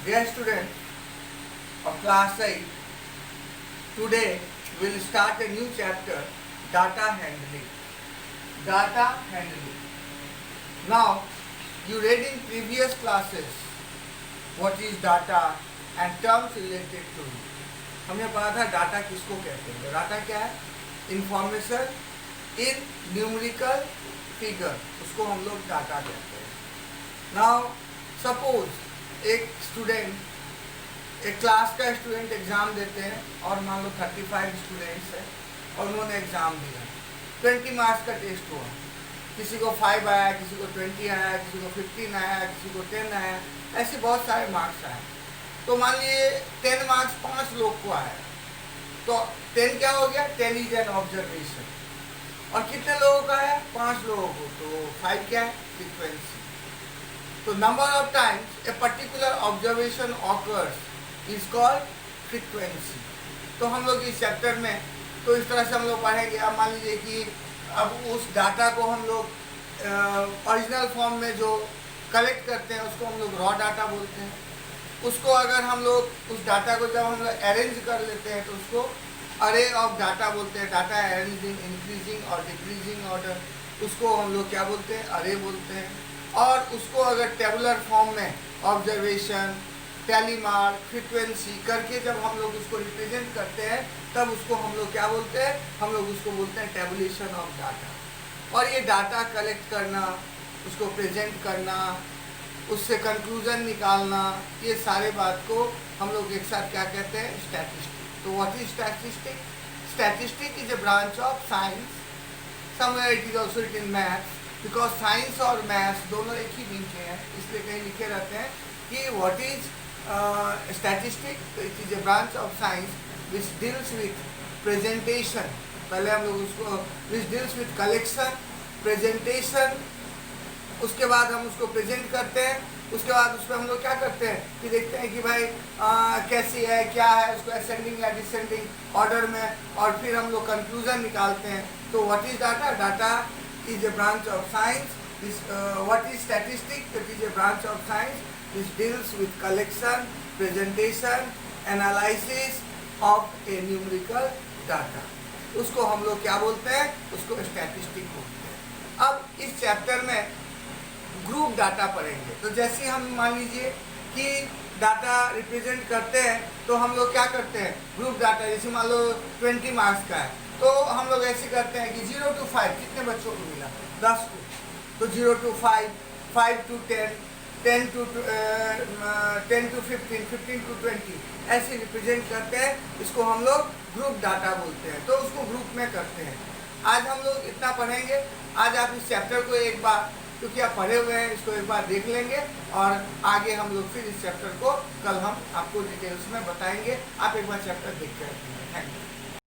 Dear students of class 8, today we will start a new chapter, data handling. Data handling. Now, you read in previous classes what is data and terms related to it. हमने पढ़ा था data किसको कहते हैं. Data क्या है? Information in numerical figure, उसको हम लोग डाटा कहते हैं. नाउ सपोज एक स्टूडेंट, एक क्लास का स्टूडेंट एग्ज़ाम देते हैं और मान लो 35 स्टूडेंट्स हैं और उन्होंने एग्ज़ाम दिया. 20 मार्क्स का टेस्ट हुआ. किसी को 5 आया, किसी को 20 आया, किसी को 15 आया, किसी को 10 आया, ऐसे बहुत सारे मार्क्स आए. तो मान लिए 10 मार्क्स 5 लोग को आया, तो 10 क्या हो गया? 10 इज एन ऑब्जर्वेशन. और कितने लोगों का है? 5 लोगों को. तो 5 क्या है? फ्रीक्वेंसी. तो number of times a particular observation occurs is called frequency. तो हम लोग इस चैप्टर में तो इस तरह से हम लोग पढ़ेंगे. अब मान लीजिए कि अब उस डाटा को हम लोग ओरिजिनल फॉर्म में जो कलेक्ट करते हैं उसको हम लोग रॉ डाटा बोलते हैं. उसको अगर हम लोग उस डाटा को जब हम लोग अरेंज कर लेते हैं तो उसको अरे ऑफ डाटा बोलते हैं. डाटा अरेंज इन इंक्रीजिंग और डिक्रीजिंग ऑर्डर, उसको हम लोग क्या बोलते हैं? अरे बोलते हैं. और उसको अगर टेबुलर फॉर्म में ऑब्जर्वेशन, टैली मार्क, फ्रीक्वेंसी करके जब हम लोग उसको रिप्रेजेंट करते हैं तब उसको हम लोग क्या बोलते हैं? हम लोग उसको बोलते हैं टेबुलेशन ऑफ डाटा. और ये डाटा कलेक्ट करना, उसको प्रेजेंट करना, उससे कंक्लूजन निकालना, ये सारे बात को हम लोग एक साथ क्या कहते हैं? स्टैटिस्टिक. तो what is statistic? Statistic is a branch of science. Somewhere it is also in maths, because science और मैथ्स दोनों एक ही बीच के हैं, इसलिए कहीं लिखे रहते हैं कि what is statistic. It is a branch of science which deals with presentation. पहले हम लोग उसको which deals with collection, presentation, उसके बाद हम उसको प्रेजेंट करते हैं. उसके बाद उस पर हम लोग क्या करते हैं कि देखते हैं कि भाई कैसी है, क्या है, उसको असेंडिंग या डिसेंडिंग ऑर्डर में, और फिर हम लोग कंक्लूजन निकालते हैं. तो what is data? Data is a branch of science. What is statistics? It is a branch of science which deals with collection, presentation, analysis of a numerical data. उसको हम लोग क्या बोलते हैं? उसको स्टैटिस्टिक बोलते हैं. अब इस चैप्टर में ग्रुप डाटा पढ़ेंगे. तो जैसे हम मान लीजिए कि डाटा रिप्रेजेंट करते हैं तो हम लोग क्या करते हैं? ग्रुप डाटा, जैसे मान लो 20 मार्क्स का है तो हम लोग ऐसे करते हैं कि 0 to 5 कितने बच्चों को मिला? 10 को. तो 0 to 5, 5 to 10, 10 to 15, 15 to 20, ऐसे रिप्रेजेंट करते हैं. इसको हम लोग ग्रुप डाटा बोलते हैं. तो उसको ग्रुप में करते हैं. आज हम लोग इतना पढ़ेंगे. आज आप इस चैप्टर को एक बार, क्योंकि आप पढ़े हुए हैं, इसको एक बार देख लेंगे और आगे हम लोग फिर इस चैप्टर को कल हम आपको डिटेल्स में बताएंगे. आप एक बार चैप्टर देख के रखेंगे. Thank you.